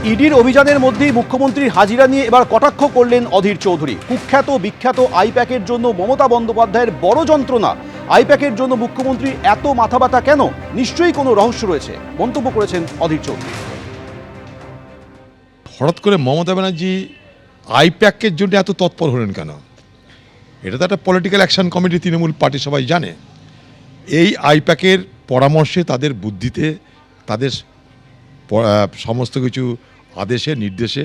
ইডির অভিযানের মধ্যেই মুখ্যমন্ত্রীর হাজিরা নিয়ে এবার কটাক্ষ করলেন অধীর চৌধুরী। কুখ্যাত বিখ্যাত আইপ্যাকের জন্য মমতা বন্দ্যোপাধ্যায়ের বড় যন্ত্রণা। আইপ্যাকের জন্য মুখ্যমন্ত্রীর এত মাথা ব্যথা কেন? নিশ্চয়ই কোনো রহস্য রয়েছে, মন্তব্য করেছেন অধীর চৌধুরী। হঠাৎ করে মমতা ব্যানার্জি আইপ্যাকের জন্য এত তৎপর হলেন কেন? এটা তো একটা political action committee, Trinamool party সবাই জানে। এই আইপ্যাকের পরামর্শে, তাদের বুদ্ধিতে, তাদের সমস্ত কিছু আদেশে নির্দেশে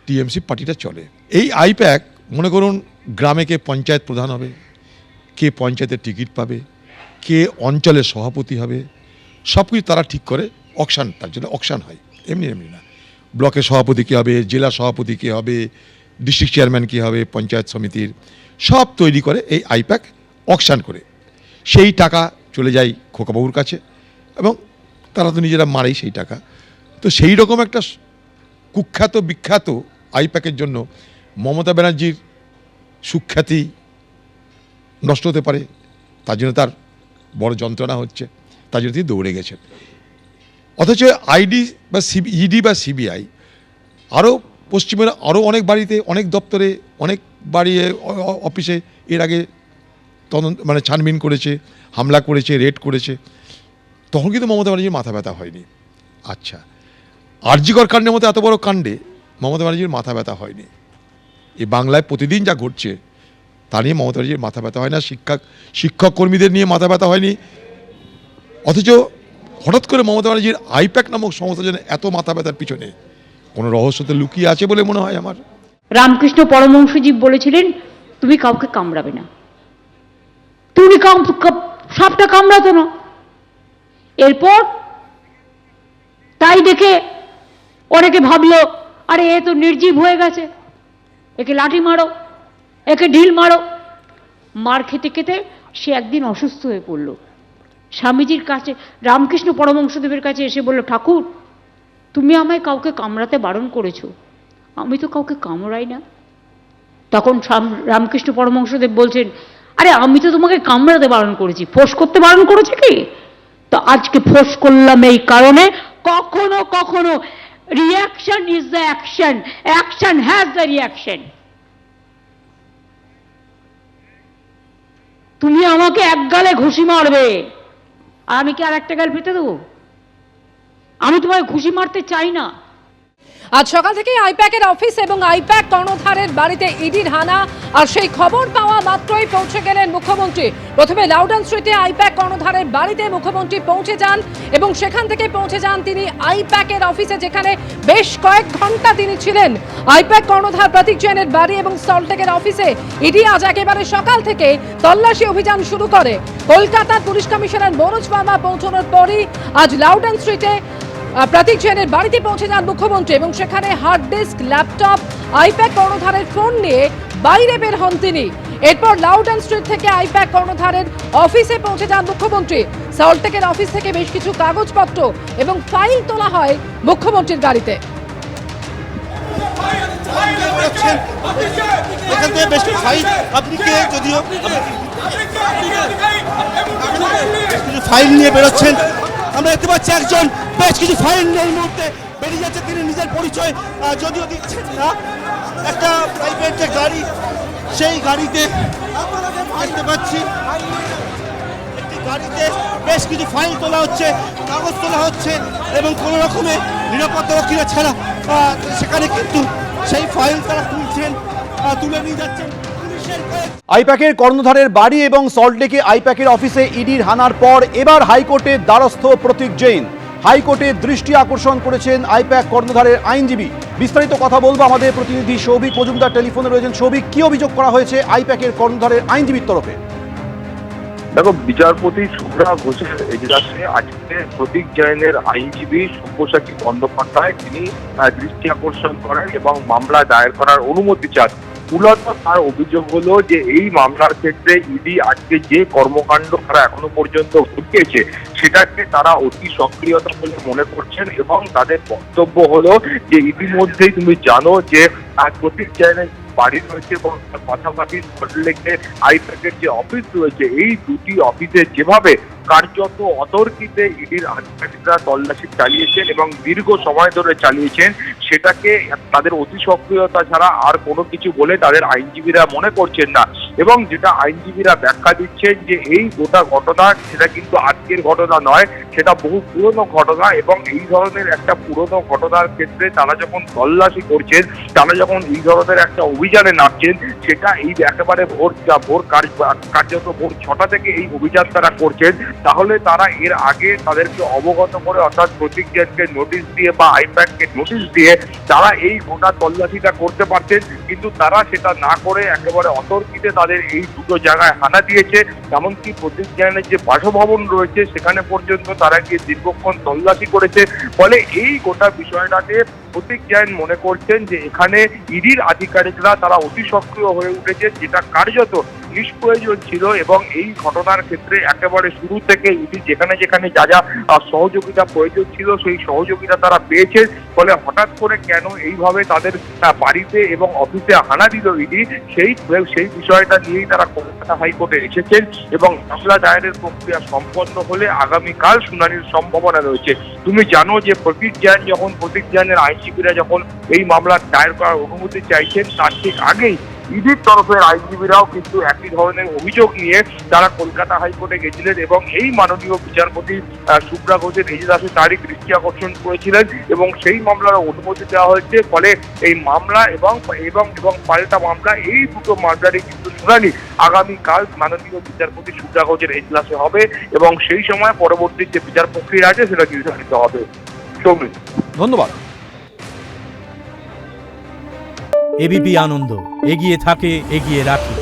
টিএমসি পার্টিটা চলে। এই আইপ্যাক মনে করুন গ্রামে কে পঞ্চায়েত প্রধান হবে, কে পঞ্চায়েতের টিকিট পাবে, কে অঞ্চলের সভাপতি হবে, সব কিছু তারা ঠিক করে। অকশান, তার জন্য অকশান হয়, এমনি এমনি না। ব্লকের সভাপতি কী হবে, জেলা সভাপতি কী হবে, ডিস্ট্রিক্ট চেয়ারম্যান কী হবে, পঞ্চায়েত সমিতির সব তৈরি করে এই আইপ্যাক অকশান করে। সেই টাকা চলে যায় খোকাবাবুর কাছে এবং তারা তো নিজেরা মারেই সেই টাকা। তো সেই রকম একটা কুখ্যাত বিখ্যাত আইপ্যাকের জন্য মমতা ব্যানার্জির সুখ্যাতি নষ্ট হতে পারে, তার জন্য তার বড় যন্ত্রণা হচ্ছে, তার জন্য তিনি দৌড়ে গেছেন। অথচ ইডি বা সিবিআই আরও পশ্চিমের আরও অনেক বাড়িতে, অনেক দপ্তরে, অনেক বাড়ি অফিসে এর আগে ছানবিন করেছে, হামলা করেছে, রেড করেছে। তখন কিন্তু মমতা ব্যানার্জির মাথা ব্যথা হয়নি। আচ্ছা, আরজিকর কাণ্ডের মতো এত বড় কাণ্ডে মমতা ব্যানার্জির মাথা ব্যথা হয়নি। এই বাংলায় প্রতিদিন যা ঘটছে তা নিয়ে মমতা ব্যানার্জির মাথা ব্যথা হয় না, শিক্ষক কর্মীদের নিয়ে মাথা ব্যথা হয়নি। অথচ হঠাৎ করে মমতা ব্যানার্জির আইপ্যাক নামক সংস্থার জন্য এত মাথা ব্যথার পিছনে কোনো রহস্য তো লুকিয়ে আছে বলে মনে হয় আমার। রামকৃষ্ণ পরমহংসজি বলেছিলেন, তুমি কাউকে কামড়াবে না। তুমি সাপটা কামড়াতো না। এরপর তাই দেখে অনেকে ভাবলো, আরে এ তো নির্জীব হয়ে গেছে, একে লাঠি মারো, একে ঢিল মারো। মার খেতে খেতে সে একদিন অসুস্থ হয়ে পড়ল। স্বামীজির কাছে, রামকৃষ্ণ পরমহংসদেবের কাছে এসে বলল, ঠাকুর তুমি আমায় কাউকে কামড়াতে বারণ করেছো, আমি তো কাউকে কামড়াই না। তখন রামকৃষ্ণ পরমহংসদেব বলছেন, আরে আমি তো তোমাকে কামড়াতে বারণ করেছি, ফোঁস করতে বারণ করেছি কি? তো আজকে ফোঁস করলাম এই কারণে, কখনো কখনো reaction is the action, action has the reaction. তুমি আমাকে এক গালে ঘুষি মারবে আর আমি কি আর একটা গাল পেতে দেবো? আমি তোমায় ঘুষি মারতে চাই না। আজ সকাল থেকে আইপ্যাকের অফিস এবং আইপ্যাক কর্ণধারের বাড়িতে ইডির হানা, আর সেই খবর পাওয়া মাত্রই পৌঁছে গেলেন মুখ্যমন্ত্রী। প্রথমে লাউডন স্ট্রিটে আইপ্যাক কর্ণধারের বাড়িতে মুখ্যমন্ত্রী পৌঁছে যান এবং সেখান থেকে পৌঁছে যান তিনি আইপ্যাকের অফিসে, যেখানে বেশ কয়েক ঘন্টা তিনি ছিলেন। আইপ্যাক কর্ণধার প্রতীক জৈনের বাড়ি এবং সল্টলেকের অফিসে ইডি আজ একেবারে সকাল থেকে তল্লাশি অভিযান শুরু করে। কলকাতার পুলিশ কমিশনার মনোজ বার্মা পৌঁছানোর পরই আজ লাউডন স্ট্রিটে প্রতীক জৈনের বাড়িতে পৌঁছে যান মুখ্যমন্ত্রী এবং সেখানে হার্ড ডিস্ক, ল্যাপটপ, আইপ্যাক কর্ণধারের ফোন নিয়ে বাইরে বের হন তিনি। এরপর লাউডন স্ট্রিট থেকে আইপ্যাক কর্ণধারের অফিসে পৌঁছে যান মুখ্যমন্ত্রী। সল্টলেকের অফিস থেকে বেশ কিছু কাগজপত্র এবং ফাইল তোলা হয় মুখ্যমন্ত্রীর গাড়িতে। ফাইল নিয়ে বেরোচ্ছেন, আমরা দেখতে পাচ্ছি একজন বেশ কিছু ফাইল নিয়ে এই মুহূর্তে বেরিয়ে যাচ্ছে। তিনি নিজের পরিচয় যদিও দিচ্ছেন না। একটা প্রাইভেট যে গাড়ি, সেই গাড়িতে দেখতে পাচ্ছি একটি গাড়িতে বেশ কিছু ফাইল তোলা হচ্ছে, কাগজ তোলা হচ্ছে এবং কোনো রকমের নিরাপত্তা রক্ষীরা ছাড়া সেখানে কিন্তু সেই ফাইল তারা তুলে নিয়ে যাচ্ছেন। আইপ্যাকের কর্ণধারের বাড়ি এবং সল্টলেকে আইপ্যাকের অফিসে ইডির হানার পর এবার হাইকোর্টের দ্বারস্থ প্রতীক জৈন। হাইকোর্টের দৃষ্টি আকর্ষণ করেছেন আইপ্যাক কর্ণধারের আইনজীবী। বিস্তারিত কথা বলবো, আমাদের প্রতিনিধি সৌভিক মজুমদার টেলিফোনে রয়েছেন। সৌভিক, কি অভিযোগ করা হয়েছে আইপ্যাকের কর্ণধারের আইনজীবীর তরফে? দেখো, বিচারপতি শুভ্রা ঘোষের এজলাসে আজকে প্রতীক জৈনের আইনজীবী সব্যসাচী বন্দ্যোপাধ্যায় তিনি দৃষ্টি আকর্ষণ করেন এবং মামলা দায়ের করার অনুমতি চান। মূলত তার অভিযোগ হলো যে এই মামলার ক্ষেত্রে ইডি আজকে যে কর্মকাণ্ড তারা এখনো পর্যন্ত ঘটিয়েছে সেটাকে তারা অতি সক্রিয়তা বলে মনে করছেন এবং তাদের বক্তব্য হলো যে ইতিমধ্যেই তুমি জানো যে প্রতীক জৈনের বাড়ি রয়েছে এবং পাশাপাশি সল্টলেকে আইপ্যাকের যে অফিস রয়েছে, এই দুটি অফিসে যেভাবে কার্যত অতর্কিতে ইডির আধিকারিকরা তল্লাশি চালিয়েছেন এবং দীর্ঘ সময় ধরে চালিয়েছেন, সেটাকে তাদের অতি সক্রিয়তা ছাড়া আর কোনো কিছু বলে তাদের আইনজীবীরা মনে করছেন না। এবং যেটা আইনজীবীরা ব্যাখ্যা দিচ্ছেন যে এই গোটা ঘটনা সেটা কিন্তু আজকের ঘটনা নয়, সেটা বহু পুরনো ঘটনা এবং এই ধরনের একটা পুরনো ঘটনার ক্ষেত্রে তারা যখন তল্লাশি করছেন, তারা যখন এই ধরনের একটা অভিযানে নামছেন, সেটা এই একেবারে কার্যত ভোর 6টা থেকে এই অভিযান তারা করছেন, তাহলে তারা এর আগে তাদেরকে অবগত করে অর্থাৎ প্রতীক জৈনকে নোটিশ দিয়ে বা আইপ্যাককে নোটিশ দিয়ে তারা এই গোটা তল্লাশিটা করতে পারতেন, কিন্তু তারা সেটা না করে একেবারে অতর্কিতে তাদের এই দুটো জায়গায় হানা দিয়েছে। এমনকি প্রতীক জৈনের যে বাসভবন রয়েছে সেখানে পর্যন্ত তারা গিয়ে দীর্ঘক্ষণ তল্লাশি করেছে। ফলে এই গোটা বিষয়টাকে প্রতীক জৈন মনে করছেন যে এখানে ইডির আধিকারিকরা তারা অতি সক্রিয় হয়ে উঠেছে, যেটা কার্যত নিষ্প্রয়োজন ছিল। এবং এই ঘটনার ক্ষেত্রে একেবারে শুরু থেকে ইডি যেখানে যেখানে যা যা সহযোগিতা প্রয়োজন ছিল সেই সহযোগিতা তারা পেয়েছে। ফলে হঠাৎ করে কেন এইভাবে তাদের বাড়িতে এবং অফিসে হানা দিল ইডি, সেই বিষয়টা নিয়েই তারা কলকাতা হাইকোর্টে এসেছেন এবং মামলা দায়েরের প্রক্রিয়া সম্পন্ন হলে আগামীকাল শুনানির সম্ভাবনা রয়েছে। তুমি জানো যে প্রতীক জৈনের আইনজীবীরা যখন এই মামলা দায়ের করার অনুমতি চাইছেন, তার ঠিক আগেই ইডির তরফের আইনজীবীরাও কিন্তু একই ধরনের অভিযোগ নিয়ে তারা কলকাতা হাইকোর্টে গেছিলেন এবং এই মাননীয় বিচারপতি শুভ্রা ঘোষের এজলাসে তারই দৃষ্টি আকর্ষণ করেছিলেন এবং সেই মামলার অনুমতি দেওয়া হয়েছে। ফলে এই মামলা এবং পাল্টা মামলা, এই দুটো মামলারই কিন্তু শুনানি আগামীকাল মাননীয় বিচারপতি শুভ্রা ঘোষের এজলাসে হবে এবং সেই সময় পরবর্তী যে বিচার প্রক্রিয়া আছে সেটা নির্ধারিত হবে। সৌমিক, ধন্যবাদ। এবিপি আনন্দ, এগিয়ে থাকে, এগিয়ে রাখে।